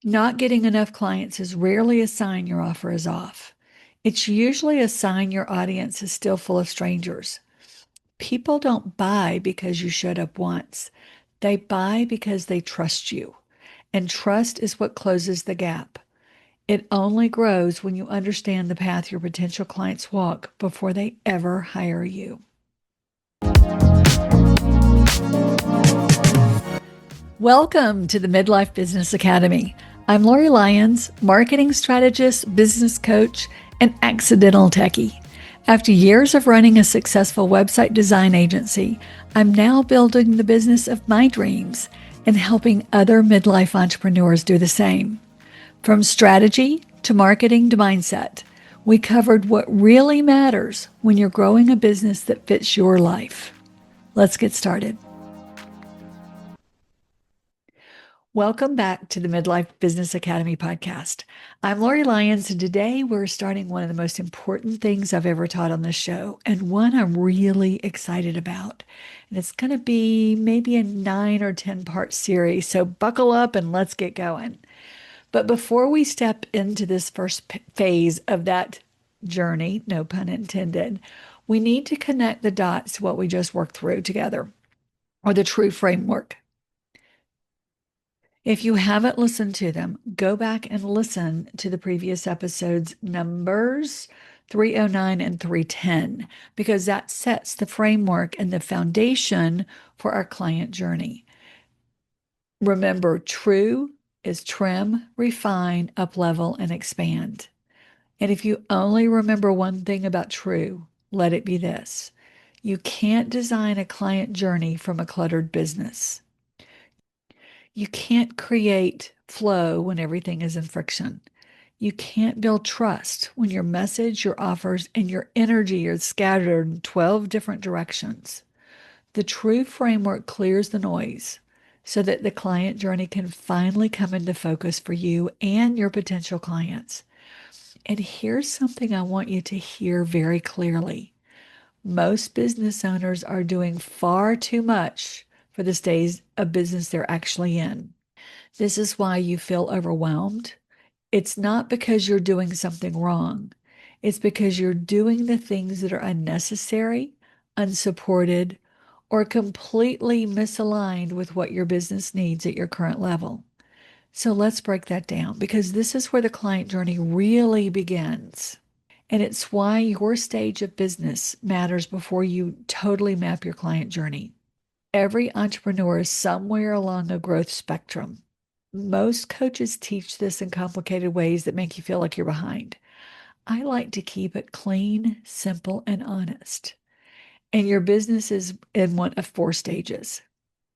Not getting enough clients is rarely a sign your offer is off. It's usually a sign your audience is still full of strangers. People don't buy because you showed up once. They buy because they trust you. And trust is what closes the gap. It only grows when you understand the path your potential clients walk before they ever hire you. Welcome to the Midlife Business Academy. I'm Lori Lyons, marketing strategist, business coach, and accidental techie. After years of running a successful website design agency, I'm now building the business of my dreams and helping other midlife entrepreneurs do the same. From strategy to marketing to mindset, we covered what really matters when you're growing a business that fits your life. Let's get started. Welcome back to the Midlife Business Academy podcast. I'm Lori Lyons, and today we're starting one of the most important things I've ever taught on this show, and one I'm really excited about. And it's going to be maybe a 9 or 10 part series, so buckle up and let's get going. But before we step into this first phase of that journey, no pun intended, we need to connect the dots to what we just worked through together, or the true framework. If you haven't listened to them, go back and listen to the previous episodes, numbers 309 and 310, because that sets the framework and the foundation for our client journey. Remember, true is trim, refine, uplevel, and expand. And if you only remember one thing about true, let it be this: you can't design a client journey from a cluttered business. You can't create flow when everything is in friction. You can't build trust when your message, your offers, and your energy are scattered in 12 different directions. The true framework clears the noise so that the client journey can finally come into focus for you and your potential clients. And here's something I want you to hear very clearly. Most business owners are doing far too much for the stage of business they're actually in. This is why you feel overwhelmed. It's not because you're doing something wrong. It's because you're doing the things that are unnecessary, unsupported, or completely misaligned with what your business needs at your current level. So let's break that down, because this is where the client journey really begins. And it's why your stage of business matters before you totally map your client journey. Every entrepreneur is somewhere along a growth spectrum. Most coaches teach this in complicated ways that make you feel like you're behind. I like to keep it clean, simple, and honest. And your business is in one of 4 stages.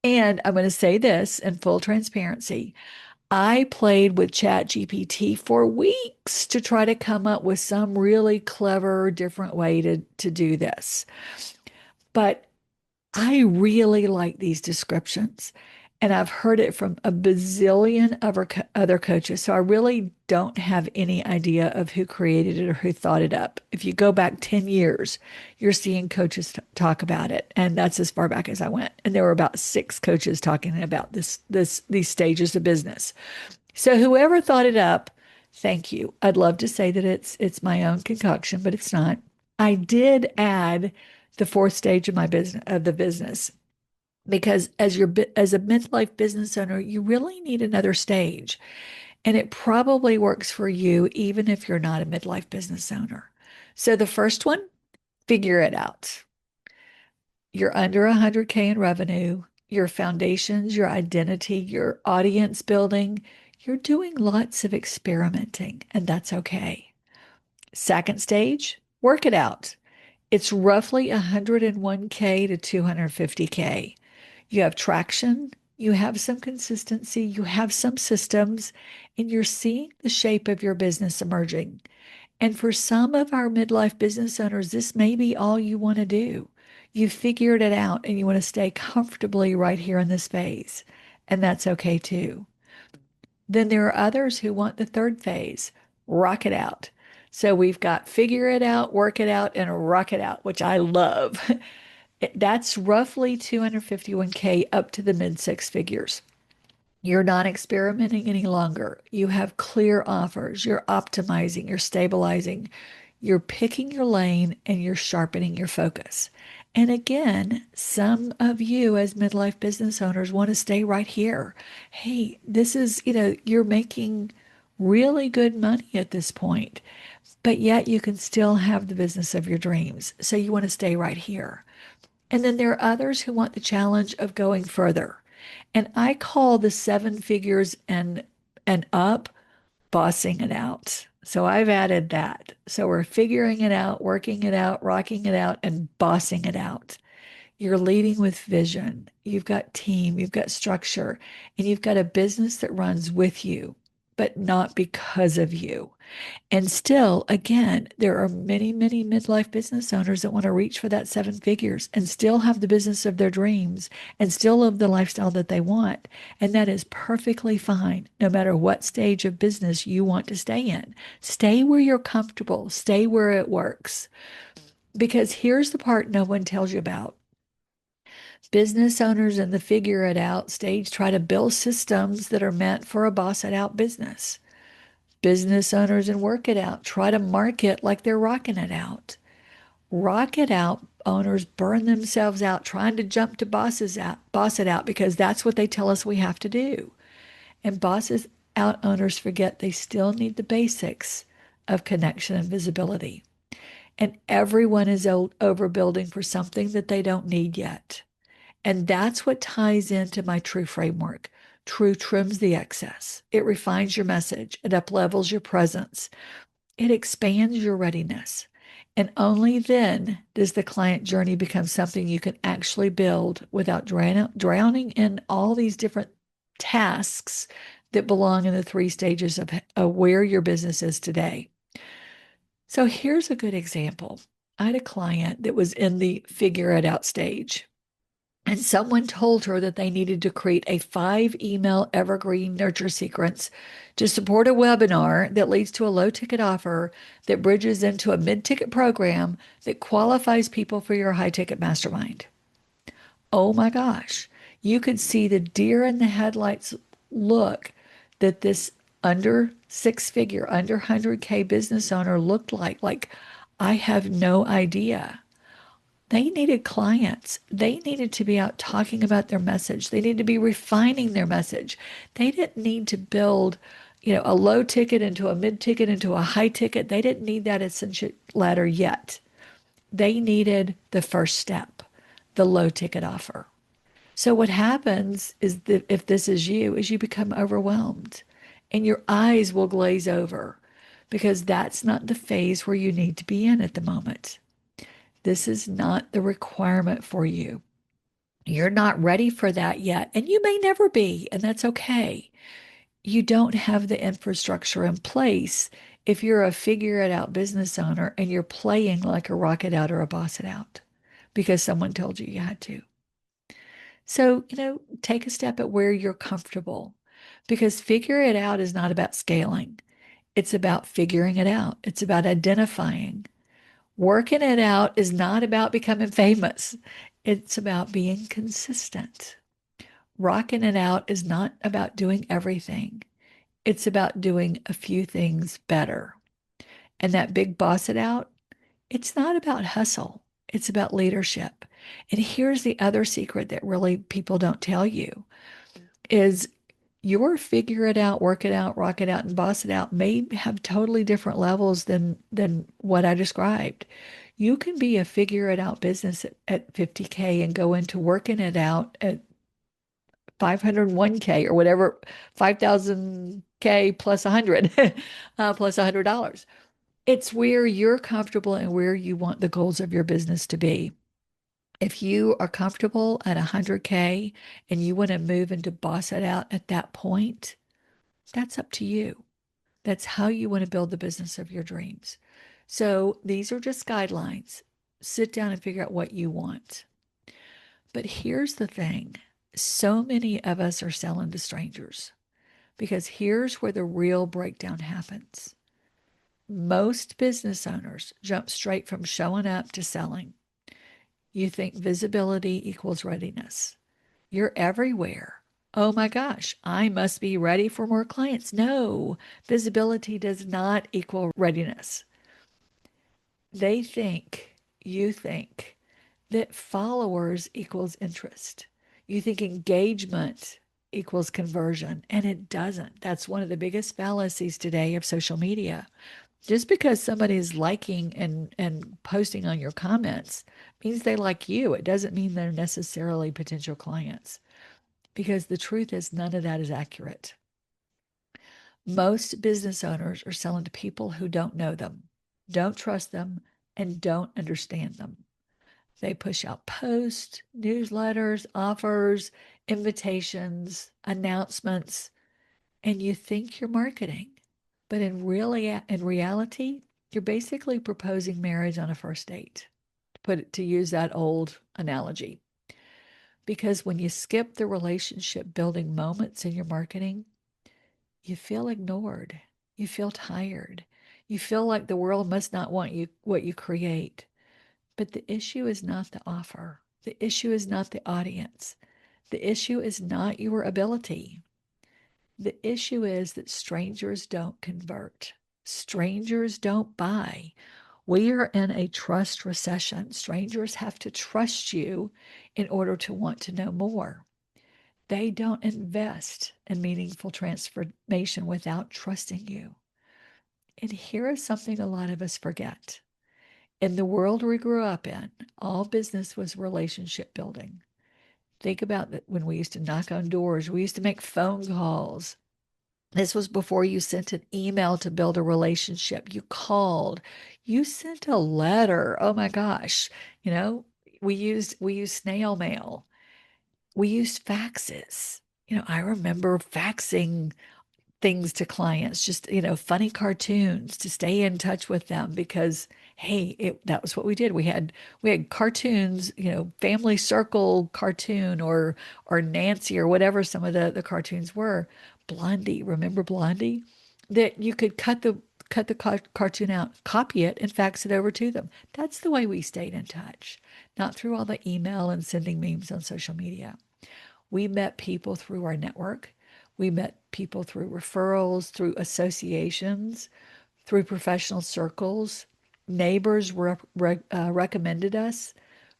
And I'm going to say this in full transparency. I played with ChatGPT for weeks to try to come up with some really clever, different way to do this. But I really like these descriptions. And I've heard it from a bazillion other coaches. So I really don't have any idea of who created it or who thought it up. If you go back 10 years, you're seeing coaches talk about it. And that's as far back as I went. And there were about 6 coaches talking about these stages of business. So whoever thought it up, thank you. I'd love to say that it's my own concoction, but it's not. I did add the 4th stage of my business, because as a midlife business owner, you really need another stage, and it probably works for you even if you're not a midlife business owner. So the first one, figure it out. You're under 100K in revenue, your foundations, your identity, your audience building. You're doing lots of experimenting, and that's okay. Second stage, work it out. It's roughly 101K to 250K. You have traction, you have some consistency, you have some systems, and you're seeing the shape of your business emerging. And for some of our midlife business owners, this may be all you want to do. You figured it out and you want to stay comfortably right here in this phase. And that's okay too. Then there are others who want the third phase, rock it out. So we've got figure it out, work it out, and rock it out, which I love. That's roughly 251K up to the mid 6 figures. You're not experimenting any longer. You have clear offers. You're optimizing, you're stabilizing, you're picking your lane, and you're sharpening your focus. And again, some of you as midlife business owners want to stay right here. Hey, this is, you're making really good money at this point, but yet you can still have the business of your dreams. So you want to stay right here. And then there are others who want the challenge of going further. And I call the seven figures and up bossing it out. So I've added that. So we're figuring it out, working it out, rocking it out, and bossing it out. You're leading with vision. You've got team, you've got structure, and you've got a business that runs with you, but not because of you. And still, again, there are many, many midlife business owners that want to reach for that seven figures and still have the business of their dreams and still live the lifestyle that they want. And that is perfectly fine, no matter what stage of business you want to stay in. Stay where you're comfortable, stay where it works. Because here's the part no one tells you about. Business owners in the figure it out stage try to build systems that are meant for a boss it out business. Business owners and work it out try to market like they're rocking it out. Rock it out owners burn themselves out trying to jump to boss it out because that's what they tell us we have to do. And bosses out owners forget they still need the basics of connection and visibility. And everyone is overbuilding for something that they don't need yet. And that's what ties into my true framework. True trims the excess. It refines your message. It uplevels your presence. It expands your readiness. And only then does the client journey become something you can actually build without drowning in all these different tasks that belong in the three stages of where your business is today. So here's a good example. I had a client that was in the figure it out stage. And someone told her that they needed to create a 5 email evergreen nurture sequence to support a webinar that leads to a low ticket offer that bridges into a mid ticket program that qualifies people for your high ticket mastermind. Oh my gosh, you could see the deer in the headlights look that this under six figure, under 100K business owner looked like. Like, I have no idea. They needed clients. They needed to be out talking about their message. They needed to be refining their message. They didn't need to build, a low ticket into a mid ticket into a high ticket. They didn't need that ascension ladder yet. They needed the first step, the low ticket offer. So what happens is that if this is you, is you become overwhelmed and your eyes will glaze over because that's not the phase where you need to be in at the moment. This is not the requirement for you. You're not ready for that yet, and you may never be, and that's okay. You don't have the infrastructure in place if you're a figure it out business owner and you're playing like a rocket out or a boss it out because someone told you you had to. So, take a step at where you're comfortable because figure it out is not about scaling. It's about figuring it out. It's about identifying. Working it out is not about becoming famous. It's about being consistent. Rocking it out is not about doing everything. It's about doing a few things better. And that big boss it out, it's not about hustle. It's about leadership. And here's the other secret that really people don't tell you is your figure it out, work it out, rock it out, and boss it out may have totally different levels than what I described. You can be a figure it out business at 50K and go into working it out at 501K or whatever, 5,000K plus 100, plus $100. It's where you're comfortable and where you want the goals of your business to be. If you are comfortable at 100K and you want to move into boss it out at that point, that's up to you. That's how you want to build the business of your dreams. So these are just guidelines. Sit down and figure out what you want. But here's the thing. So many of us are selling to strangers because here's where the real breakdown happens. Most business owners jump straight from showing up to selling. You think visibility equals readiness. You're everywhere. Oh my gosh, I must be ready for more clients. No, visibility does not equal readiness. They think, you think that followers equals interest. You think engagement equals conversion, and it doesn't. That's one of the biggest fallacies today of social media. Just because somebody is liking and posting on your comments means they like you. It doesn't mean they're necessarily potential clients, because the truth is none of that is accurate. Most business owners are selling to people who don't know them, don't trust them, and don't understand them. They push out posts, newsletters, offers, invitations, announcements, and you think you're marketing. But in reality, you're basically proposing marriage on a first date. To use that old analogy. Because when you skip the relationship building moments in your marketing, you feel ignored. You feel tired. You feel like the world must not want you what you create. But the issue is not the offer. The issue is not the audience. The issue is not your ability. The issue is that strangers don't convert. Strangers don't buy. We are in a trust recession. Strangers have to trust you in order to want to know more. They don't invest in meaningful transformation without trusting you. And here is something a lot of us forget. In the world we grew up in, all business was relationship building. Think about that when we used to knock on doors, we used to make phone calls. This was before you sent an email to build a relationship. You called, you sent a letter. Oh my gosh. You know, we used snail mail. We used faxes. I remember faxing things to clients, just, funny cartoons to stay in touch with them because hey, that was what we did. We had cartoons, Family Circle cartoon or Nancy or whatever some of the cartoons were. Blondie, remember Blondie? That you could cut the cartoon out, copy it, and fax it over to them. That's the way we stayed in touch, not through all the email and sending memes on social media. We met people through our network. We met people through referrals, through associations, through professional circles. Neighbors recommended us.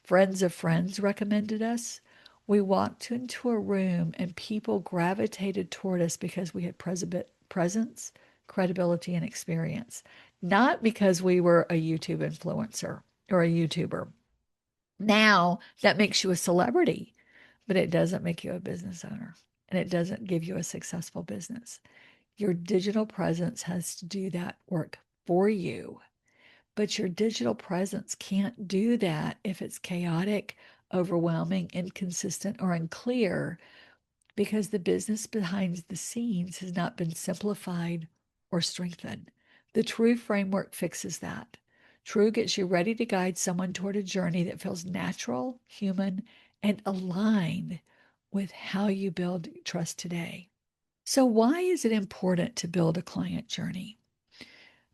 Friends of friends recommended us. We walked into a room and people gravitated toward us because we had presence, credibility, and experience, not because we were a YouTube influencer or a YouTuber. Now that makes you a celebrity, but it doesn't make you a business owner and it doesn't give you a successful business. Your digital presence has to do that work for you, but your digital presence can't do that if it's chaotic, overwhelming, inconsistent, or unclear because the business behind the scenes has not been simplified or strengthened. The True framework fixes that. True gets you ready to guide someone toward a journey that feels natural, human, and aligned with how you build trust today. So, why is it important to build a client journey?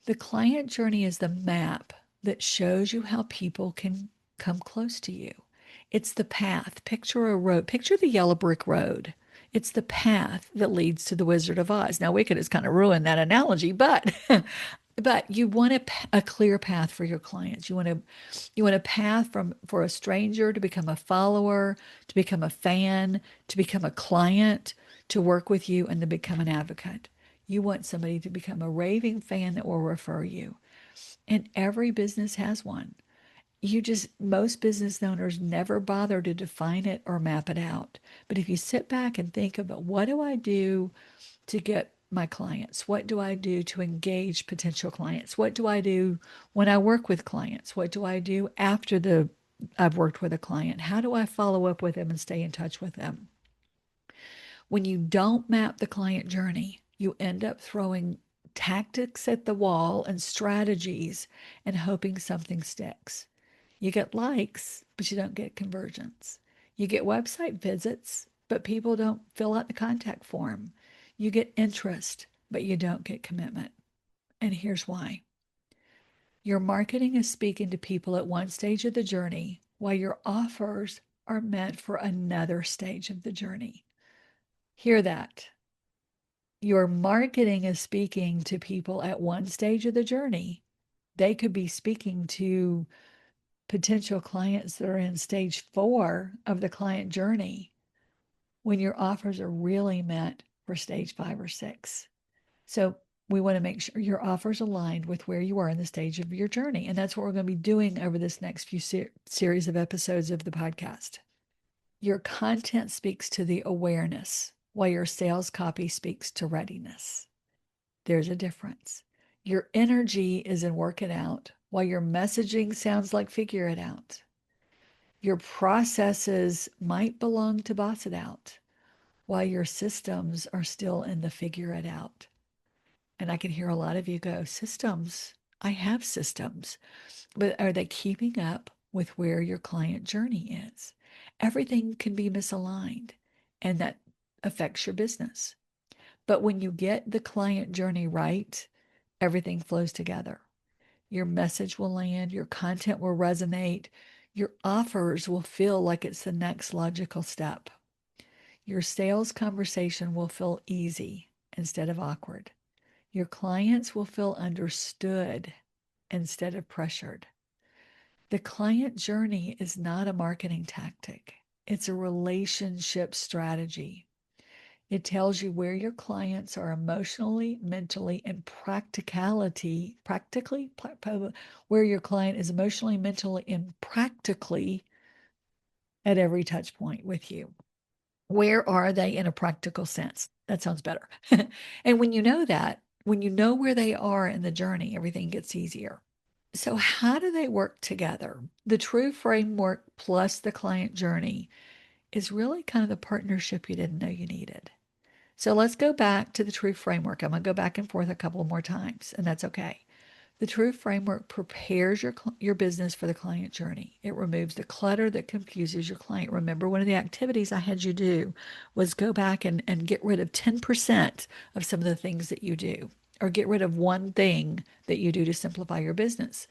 The client journey is the map that shows you how people can come close to you. It's the path. Picture a road. Picture the yellow brick road. It's the path that leads to the Wizard of Oz. Now, Wicked has kind of ruined that analogy, but but you want a clear path for your clients. You want a path for a stranger to become a follower, to become a fan, to become a client, to work with you, and to become an advocate. You want somebody to become a raving fan that will refer you. And every business has one. Most business owners never bother to define it or map it out. But if you sit back and think about what do I do to get my clients? What do I do to engage potential clients? What do I do when I work with clients? What do I do after I've worked with a client? How do I follow up with them and stay in touch with them? When you don't map the client journey, you end up throwing tactics at the wall and strategies and hoping something sticks. You get likes, but you don't get conversions. You get website visits, but people don't fill out the contact form. You get interest, but you don't get commitment. And here's why. Your marketing is speaking to people at one stage of the journey, while your offers are meant for another stage of the journey. Hear that. Your marketing is speaking to people at one stage of the journey. They could be speaking to potential clients that are in stage 4 of the client journey when your offers are really meant for stage 5 or 6. So we want to make sure your offers aligned with where you are in the stage of your journey. And that's what we're going to be doing over this next few series of episodes of the podcast. Your content speaks to the awareness, while your sales copy speaks to readiness. There's a difference. Your energy is in work it out, while your messaging sounds like figure it out. Your processes might belong to boss it out, while your systems are still in the figure it out. And I can hear a lot of you go, systems. I have systems, but are they keeping up with where your client journey is? Everything can be misaligned, and that affects your business. But when you get the client journey right, everything flows together. Your message will land, your content will resonate, your offers will feel like it's the next logical step. Your sales conversation will feel easy instead of awkward. Your clients will feel understood instead of pressured. The client journey is not a marketing tactic, it's a relationship strategy. It tells you where your clients are emotionally, mentally, and practically, where your client is emotionally, mentally, and practically at every touch point with you. Where are they in a practical sense? That sounds better. And when you know that, when you know where they are in the journey, everything gets easier. So, how do they work together? The true framework plus the client journey is really kind of the partnership you didn't know you needed. So, let's go back to the true framework. I'm going to go back and forth a couple more times, and that's okay. The true framework prepares your business for the client journey. It removes the clutter that confuses your client. Remember, one of the activities I had you do was go back and get rid of 10% of some of the things that you do, or get rid of one thing that you do to simplify your business.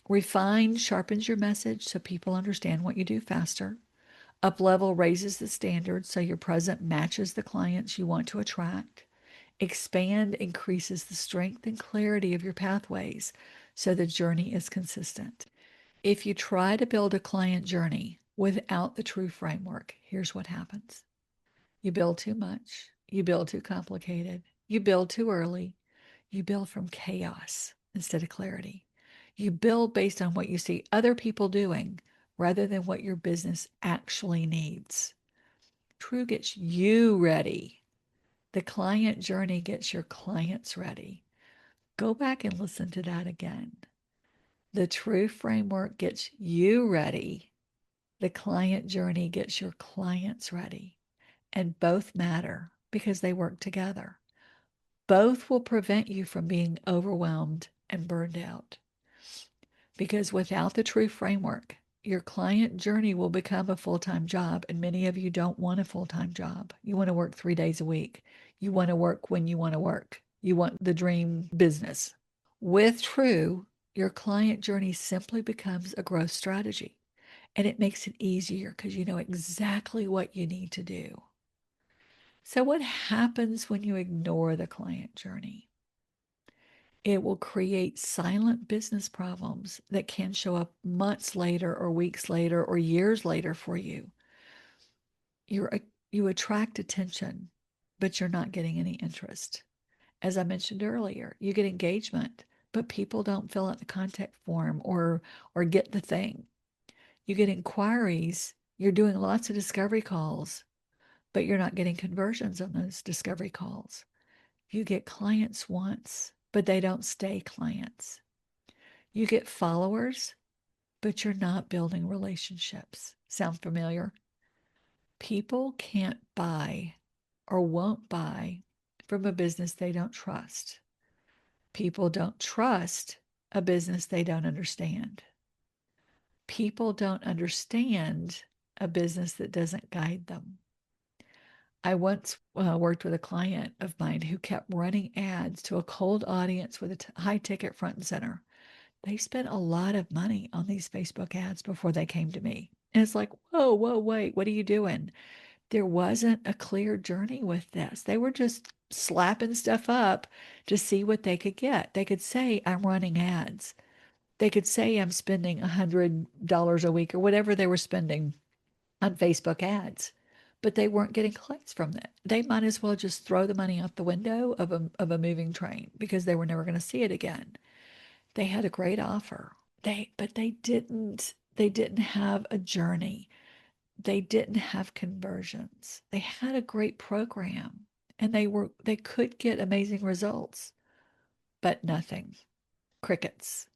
Refine sharpens your message so people understand what you do faster. Uplevel raises the standards so your present matches the clients you want to attract. Expand increases the strength and clarity of your pathways so the journey is consistent. If you try to build a client journey without the true framework, here's what happens. You build too much, you build too complicated, you build too early, you build from chaos instead of clarity. You build based on what you see other people doing rather than what your business actually needs. True gets you ready. The client journey gets your clients ready. Go back and listen to that again. The true framework gets you ready. The client journey gets your clients ready. And both matter because they work together. Both will prevent you from being overwhelmed and burned out. Because without the true framework, your client journey will become a full-time job. And many of you don't want a full-time job. You want to work 3 days a week. You want to work when you want to work. You want the dream business. With true, your client journey simply becomes a growth strategy. And it makes it easier because you know exactly what you need to do. So, what happens when you ignore the client journey? It will create silent business problems that can show up months later or weeks later or years later for you. You attract attention, but you're not getting any interest. As I mentioned earlier, you get engagement, but people don't fill out the contact form or get the thing. You get inquiries, you're doing lots of discovery calls, but you're not getting conversions on those discovery calls. You get clients once, but they don't stay clients. You get followers, but you're not building relationships. Sound familiar? People can't buy or won't buy from a business they don't trust. People don't trust a business they don't understand. People don't understand a business that doesn't guide them. I once worked with a client of mine who kept running ads to a cold audience with a high ticket front and center. They spent a lot of money on these Facebook ads before they came to me. And it's like, whoa, whoa, wait, what are you doing? There wasn't a clear journey with this. They were just slapping stuff up to see what they could get. They could say, I'm running ads. They could say, I'm spending $100 a week or whatever they were spending on Facebook ads, but they weren't getting clicks from that. They might as well just throw the money out the window of a moving train because they were never going to see it again. They had a great offer. But they didn't have a journey. They didn't have conversions. They had a great program and they could get amazing results, but nothing. Crickets.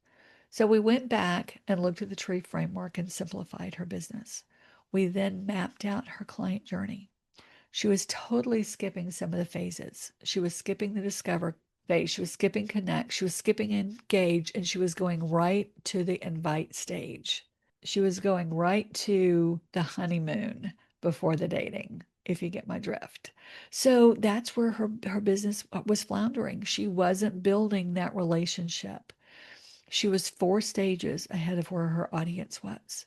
So we went back and looked at the tree framework and simplified her business. We then mapped out her client journey. She was totally skipping some of the phases. She was skipping the discover phase. She was skipping connect. She was skipping engage, and she was going right to the invite stage. She was going right to the honeymoon before the dating, if you get my drift. So that's where her business was floundering. She wasn't building that relationship. She was 4 stages ahead of where her audience was.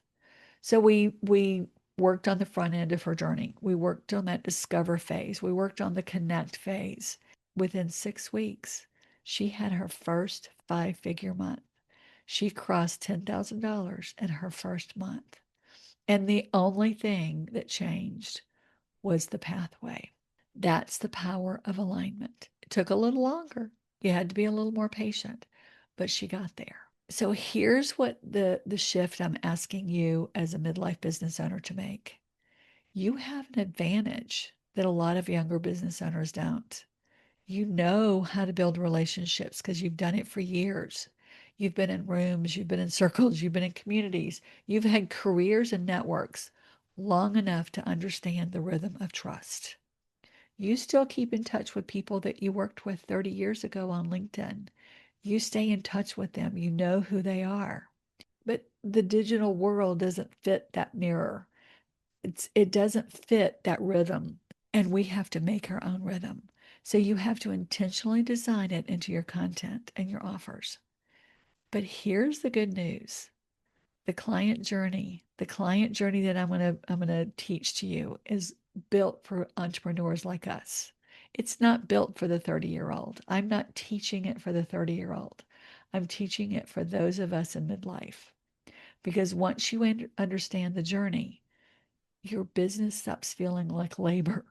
So we worked on the front end of her journey. We worked on that discover phase. We worked on the connect phase. Within 6 weeks, she had her first 5-figure month. She crossed $10,000 in her first month. And the only thing that changed was the pathway. That's the power of alignment. It took a little longer. You had to be a little more patient, but she got there. So here's what the shift I'm asking you as a midlife business owner to make. You have an advantage that a lot of younger business owners don't. You know how to build relationships because you've done it for years. You've been in rooms, you've been in circles, you've been in communities, you've had careers and networks long enough to understand the rhythm of trust. You still keep in touch with people that you worked with 30 years ago on LinkedIn. You stay in touch with them. You know who they are. But the digital world doesn't fit that mirror. It doesn't fit that rhythm. And we have to make our own rhythm. So you have to intentionally design it into your content and your offers. But here's the good news. The client journey that I'm going to teach to you is built for entrepreneurs like us. It's not built for the 30-year-old. I'm not teaching it for the 30-year-old. I'm teaching it for those of us in midlife. Because once you understand the journey, your business stops feeling like labor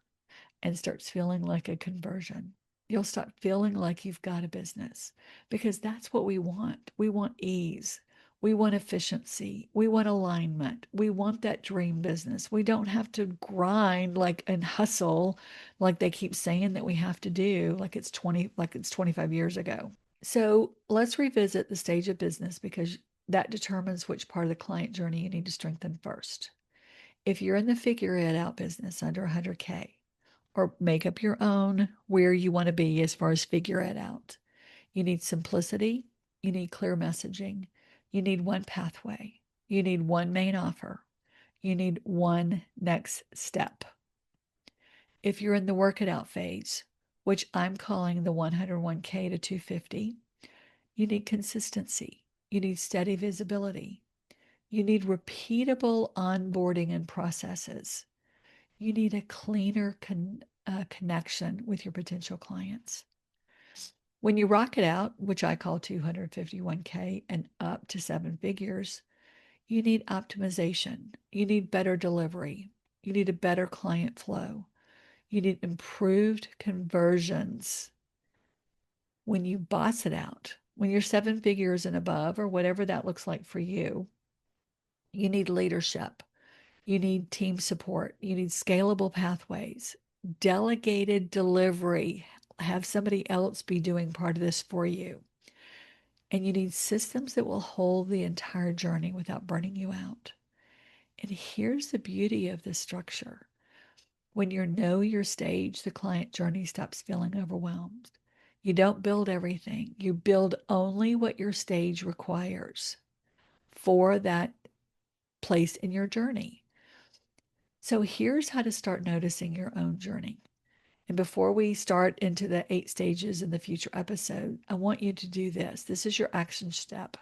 and starts feeling like a conversion. You'll start feeling like you've got a business because that's what we want. We want ease. We want efficiency. We want alignment. We want that dream business. We don't have to grind like and hustle like they keep saying that we have to do like it's 25 years ago. So let's revisit the stage of business because that determines which part of the client journey you need to strengthen first. If you're in the figure it out business under 100K, or make up your own where you want to be as far as figure it out. You need simplicity. You need clear messaging. You need one pathway. You need one main offer. You need one next step. If you're in the work it out phase, which I'm calling the 101K to 250, you need consistency. You need steady visibility. You need repeatable onboarding and processes. You need a cleaner connection with your potential clients. When you rock it out, which I call 251K and up to 7 figures, you need optimization. You need better delivery. You need a better client flow. You need improved conversions. When you boss it out, when you're 7 figures and above, or whatever that looks like for you, you need leadership. You need team support. You need scalable pathways, delegated delivery. Have somebody else be doing part of this for you. And you need systems that will hold the entire journey without burning you out. And here's the beauty of this structure. When you know your stage, the client journey stops feeling overwhelmed. You don't build everything. You build only what your stage requires for that place in your journey. So here's how to start noticing your own journey. And before we start into the 8 stages in the future episode, I want you to do this. This is your action step.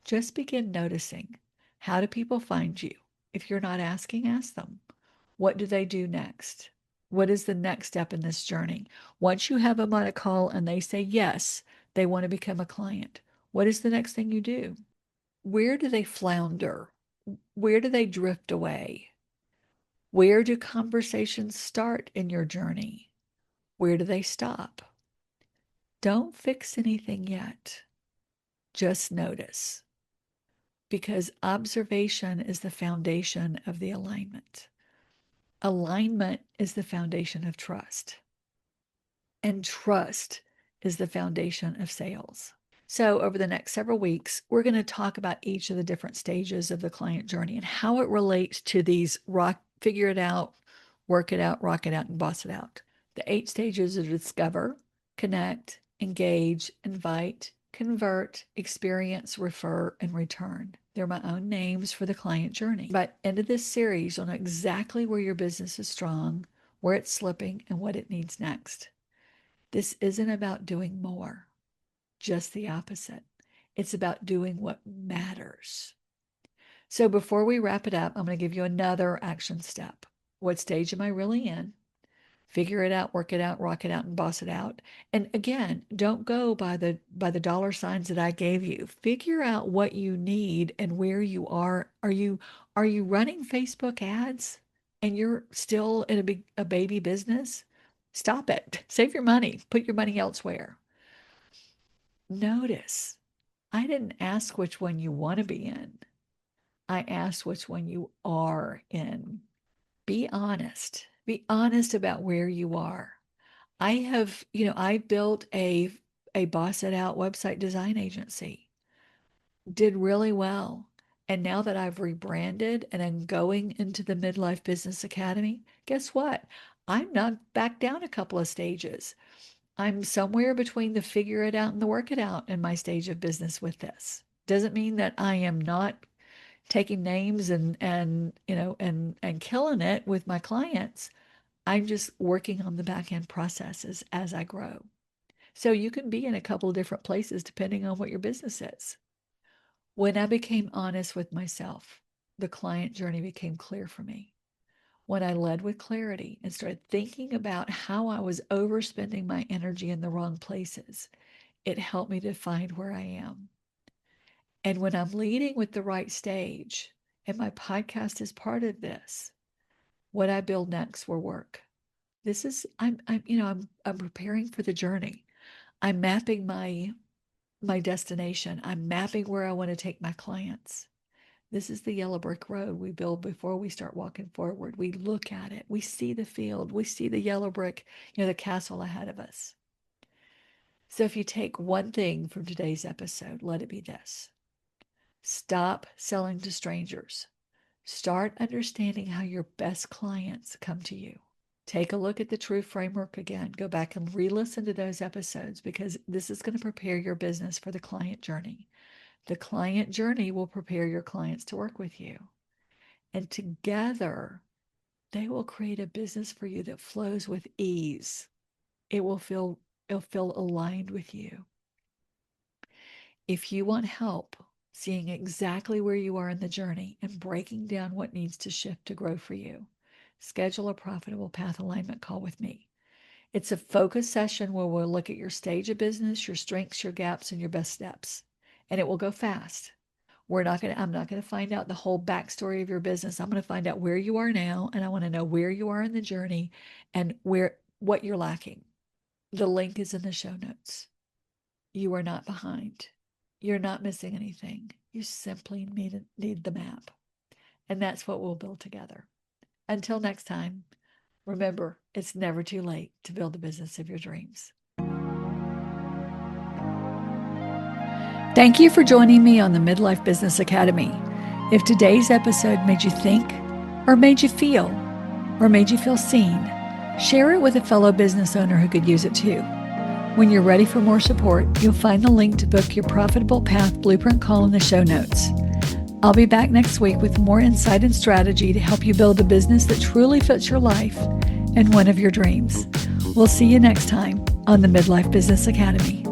Just begin noticing, how do people find you? If you're not asking, ask them. What do they do next? What is the next step in this journey? Once you have them on a call and they say yes, they want to become a client, what is the next thing you do? Where do they flounder? Where do they drift away? Where do conversations start in your journey? Where do they stop? Don't fix anything yet. Just notice, because observation is the foundation of the alignment. Alignment is the foundation of trust, and trust is the foundation of sales. So over the next several weeks, we're going to talk about each of the different stages of the client journey and how it relates to these figure it out, work it out, rock it out, and boss it out. The 8 stages are discover, connect, engage, invite, convert, experience, refer, and return. They're my own names for the client journey. By the end of this series, you'll know exactly where your business is strong, where it's slipping, and what it needs next. This isn't about doing more. Just the opposite. It's about doing what matters. So before we wrap it up, I'm going to give you another action step. What stage am I really in? Figure it out, work it out, rock it out, and boss it out. And again, don't go by the dollar signs that I gave you. Figure out what you need and where you are. Are you running Facebook ads and you're still in a baby business? Stop it. Save your money. Put your money elsewhere. Notice, I didn't ask which one you want to be in. I asked which one you are in. Be honest. Be honest about where you are. I built a boss it out website design agency. Did really well. And now that I've rebranded and I'm going into the Midlife Business Academy, guess what? I'm knocked back down a couple of stages. I'm somewhere between the figure it out and the work it out in my stage of business with this. Doesn't mean that I am not taking names and killing it with my clients. I'm just working on the back end processes as I grow. So you can be in a couple of different places depending on what your business is. When I became honest with myself, the client journey became clear for me. When I led with clarity and started thinking about how I was overspending my energy in the wrong places, it helped me to find where I am. And when I'm leading with the right stage, and my podcast is part of this, what I build next will work. I'm preparing for the journey. I'm mapping my destination. I'm mapping where I want to take my clients. This is the yellow brick road we build before we start walking forward. We look at it. We see the field. We see the yellow brick, the castle ahead of us. So if you take one thing from today's episode, let it be this. Stop selling to strangers. Start understanding how your best clients come to you. Take a look at the True Framework again. Go back and re-listen to those episodes because this is going to prepare your business for the client journey. The client journey will prepare your clients to work with you. And together, they will create a business for you that flows with ease. It'll feel aligned with you. If you want help seeing exactly where you are in the journey and breaking down what needs to shift to grow for you, schedule a Profitable Path alignment call with me. It's a focus session where we'll look at your stage of business, your strengths, your gaps, and your best steps. And it will go fast. I'm not going to find out the whole backstory of your business. I'm going to find out where you are now, and I want to know where you are in the journey and what you're lacking. The link is in the show notes. You are not behind. You're not missing anything. You simply need the map. And that's what we'll build together. Until next time, remember, it's never too late to build the business of your dreams. Thank you for joining me on the Midlife Business Academy. If today's episode made you think, or made you feel seen, share it with a fellow business owner who could use it too. When you're ready for more support, you'll find the link to book your Profitable Path Blueprint call in the show notes. I'll be back next week with more insight and strategy to help you build a business that truly fits your life and one of your dreams. We'll see you next time on the Midlife Business Academy.